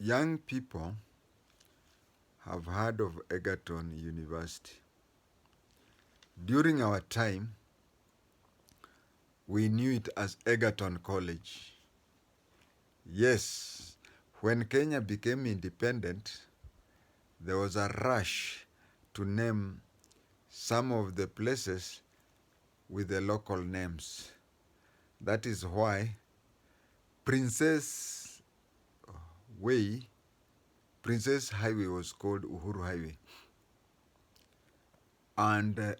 young people have heard of Egerton University. During our time, we knew it as Egerton College. Yes, when Kenya became independent, there was a rush to name some of the places with the local names. That is why Princess Way, Princess Highway was called Uhuru Highway. And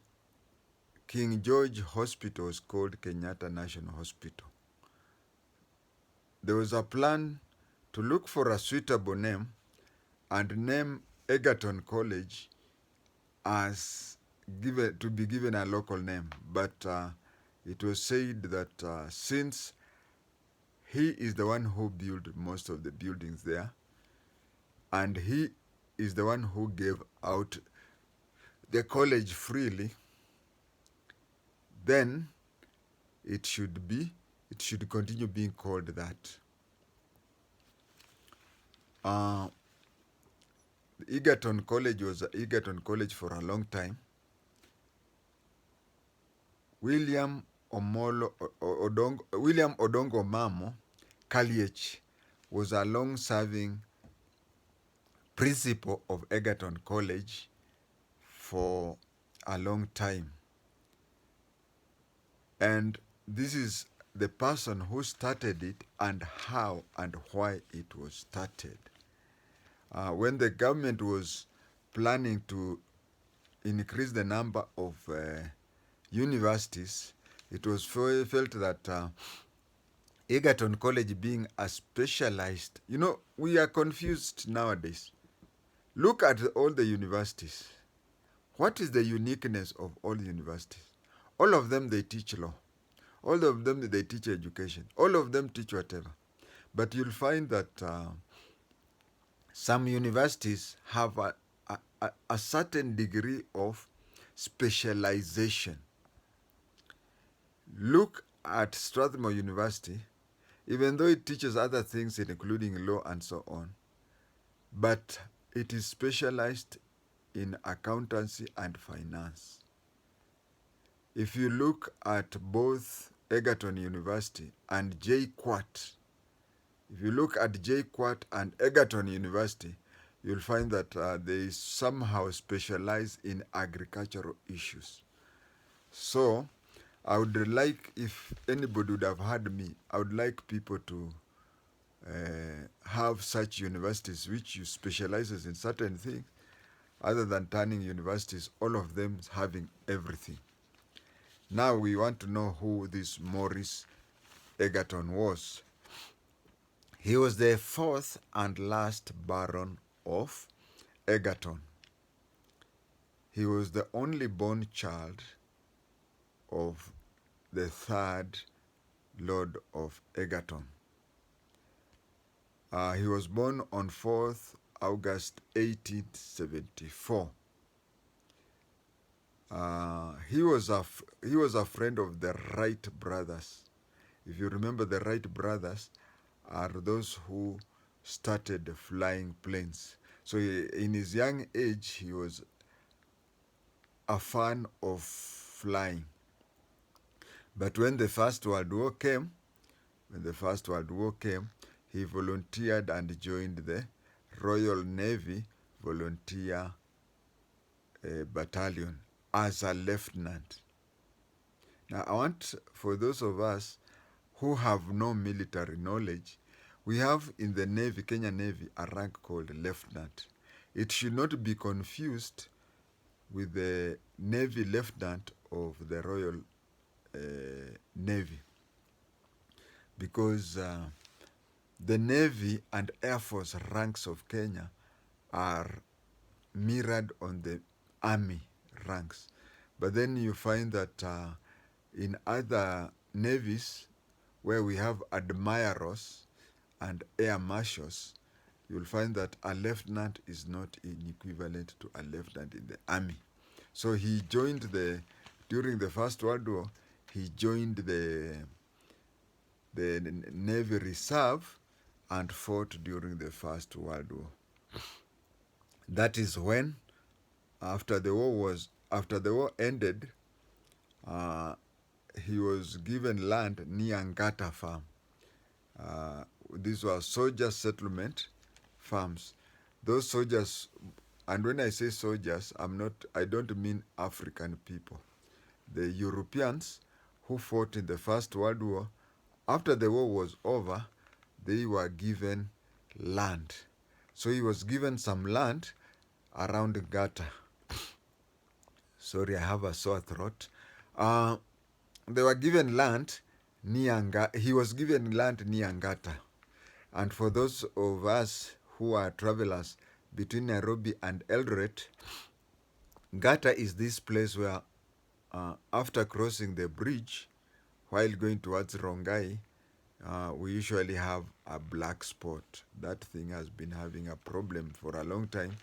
King George Hospital was called Kenyatta National Hospital. There was a plan to look for a suitable name and name Egerton College as to be given a local name. But it was said that since he is the one who built most of the buildings there, and he is the one who gave out the college freely, then it should continue being called that. Egerton College was Egerton College for a long time. William Odongo Mamo Kaliech was a long-serving principal of Egerton College for a long time. And this is the person who started it and how and why it was started. When the government was planning to increase the number of universities, it was felt that Egerton College being a specialized, we are confused nowadays. Look at all the universities. What is the uniqueness of all the universities? All of them, they teach law. All of them, they teach education. All of them teach whatever. But you'll find that some universities have a certain degree of specialization. Look at Strathmore University, even though it teaches other things, including law and so on, but it is specialized in accountancy and finance. If you look at both Egerton University and JKUAT, if you look at JKUAT and Egerton University, you'll find that they somehow specialize in agricultural issues. So I would like, if anybody would have heard me, I would like people to have such universities which you specializes in certain things, other than turning universities, all of them having everything. Now we want to know who this Maurice Egerton was. He was the fourth and last Baron of Egerton. He was the only born child of the third Lord of Egerton. He was born on 4th August 1874. He was a friend of the Wright brothers. If you remember, the Wright brothers are those who started flying planes. So in his young age, he was a fan of flying. But when the First World War came, he volunteered and joined the Royal Navy Volunteer Battalion as a lieutenant. Now, I want, for those of us who have no military knowledge, we have in the Navy, Kenya Navy, a rank called lieutenant. It should not be confused with the Navy lieutenant of the Royal Navy, because the Navy and Air Force ranks of Kenya are mirrored on the Army ranks. But then you find that in other navies where we have admirals and air marshals, you'll find that a lieutenant is not equivalent to a lieutenant in the Army. So he joined during the First World War, he joined the Navy Reserve and fought during the First World War. That is when, after the war ended, uh, he was given land near Ngata farm. These were soldier settlement farms. Those soldiers, and when I say soldiers, I don't mean African people. The Europeans who fought in the First World War, after the war was over, they were given land. So he was given some land around Ngata. Sorry, I have a sore throat. Uh, they were given land he was given land near Ngata. And for those of us who are travelers between Nairobi and Eldoret, Ngata is this place where, after crossing the bridge, while going towards Rongai, we usually have a black spot. That thing has been having a problem for a long time,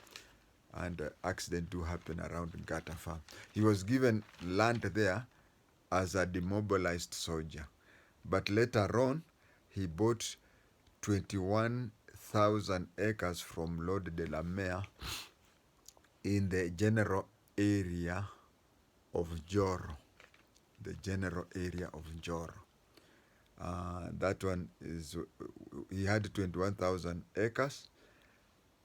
and accidents do happen around Ngata farm. He was given land there as a demobilized soldier. But later on, he bought 21,000 acres from Lord de la Mare in the general area of Joro. The general area of Joro. That one is, he had 21,000 acres,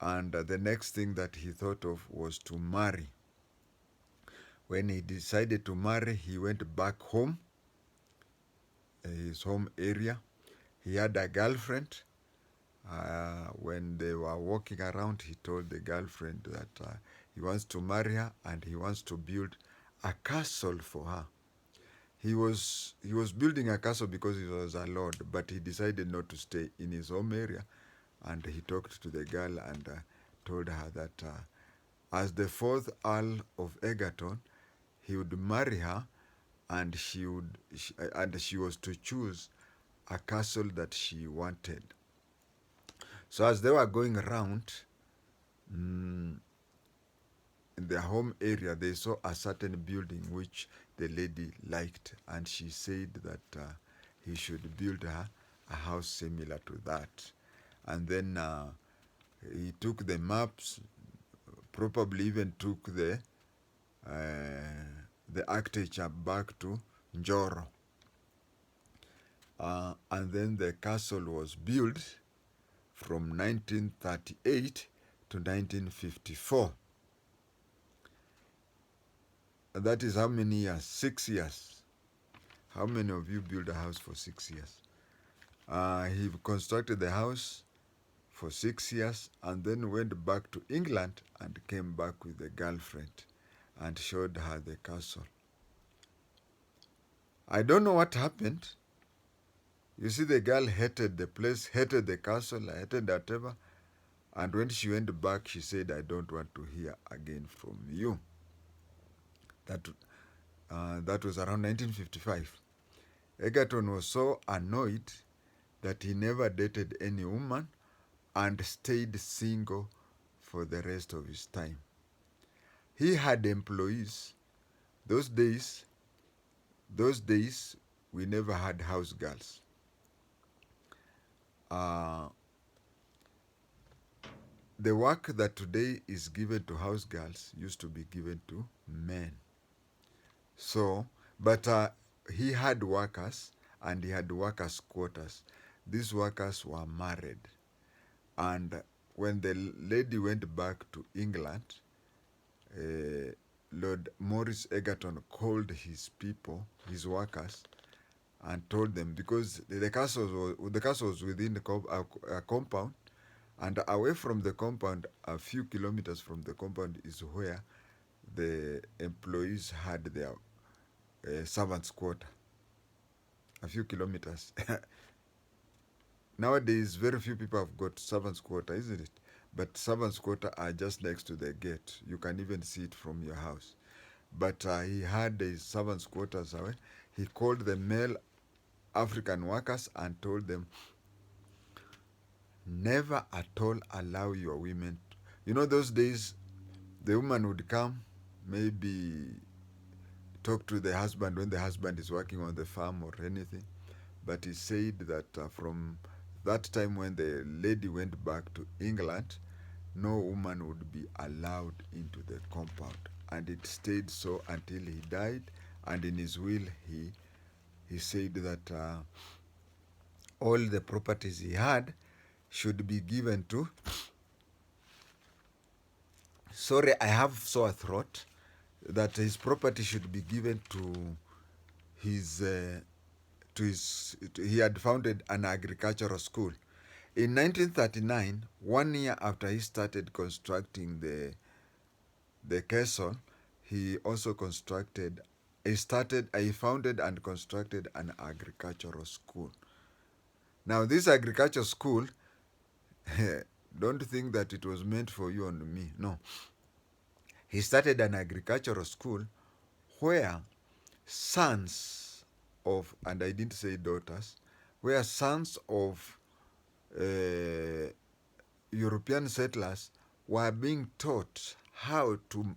and the next thing that he thought of was to marry. When he decided to marry, he went back home, his home area. He had a girlfriend. When they were walking around, he told the girlfriend that he wants to marry her and he wants to build a castle for her. He was building a castle because he was a lord, but he decided not to stay in his home area, and he talked to the girl and told her that as the fourth Earl of Egerton, he would marry her, and she was to choose a castle that she wanted. So as they were going around in their home area, they saw a certain building which the lady liked, and she said that he should build her a house similar to that. And then he took the maps, probably even took the architecture back to Njoro. And then the castle was built from 1938 to 1954. And that is how many years? 6 years. How many of you build a house for 6 years? He constructed the house for 6 years and then went back to England and came back with the girlfriend and showed her the castle. I don't know what happened. You see, the girl hated the place, hated the castle, hated whatever. And when she went back, she said, I don't want to hear again from you. That was around 1955. Egerton was so annoyed that he never dated any woman and stayed single for the rest of his time. He had employees. Those days, we never had house girls. The work that today is given to house girls used to be given to men. So, but he had workers, and he had workers' quarters. These workers were married. And when the lady went back to England, Lord Maurice Egerton called his people, his workers, and told them, because the castle was within a compound, and away from the compound, a few kilometers from the compound, is where the employees had their servants' quarter. A few kilometers. Nowadays, very few people have got servants' quarter, isn't it? But servants' quarter are just next to the gate. You can even see it from your house. But he had his servants' quarters away. He called the male African workers and told them, never at all allow your women. Those days, the woman would come, maybe talk to the husband when the husband is working on the farm or anything. But he said that from that time when the lady went back to England, no woman would be allowed into the compound. And it stayed so until he died. And in his will, he said that all the properties he had should be given to. Sorry, I have sore throat. That his property should be given to his. He had founded an agricultural school. In 1939, 1 year after he started constructing the castle, he also he founded and constructed an agricultural school. Now, this agricultural school, don't think that it was meant for you and me. No. He started an agricultural school where sons of, and I didn't say daughters, where sons of European settlers were being taught how to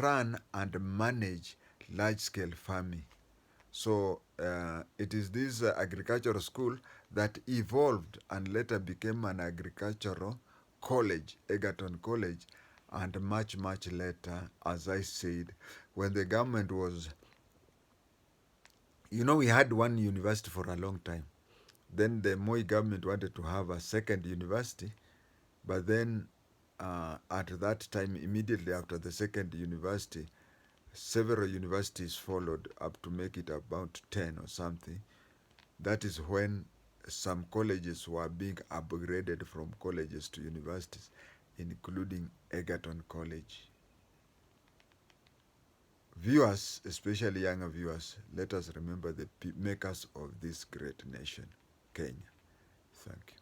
run and manage large-scale farming. So it is this agricultural school that evolved and later became an agricultural college, Egerton College, and much, much later, as I said, when the government was, we had one university for a long time. Then the Moi government wanted to have a second university, but then at that time, immediately after the second university, several universities followed up to make it about 10 or something. That is when some colleges were being upgraded from colleges to universities, including Egerton College. Viewers, especially younger viewers, let us remember the makers of this great nation, Kenya. Thank you.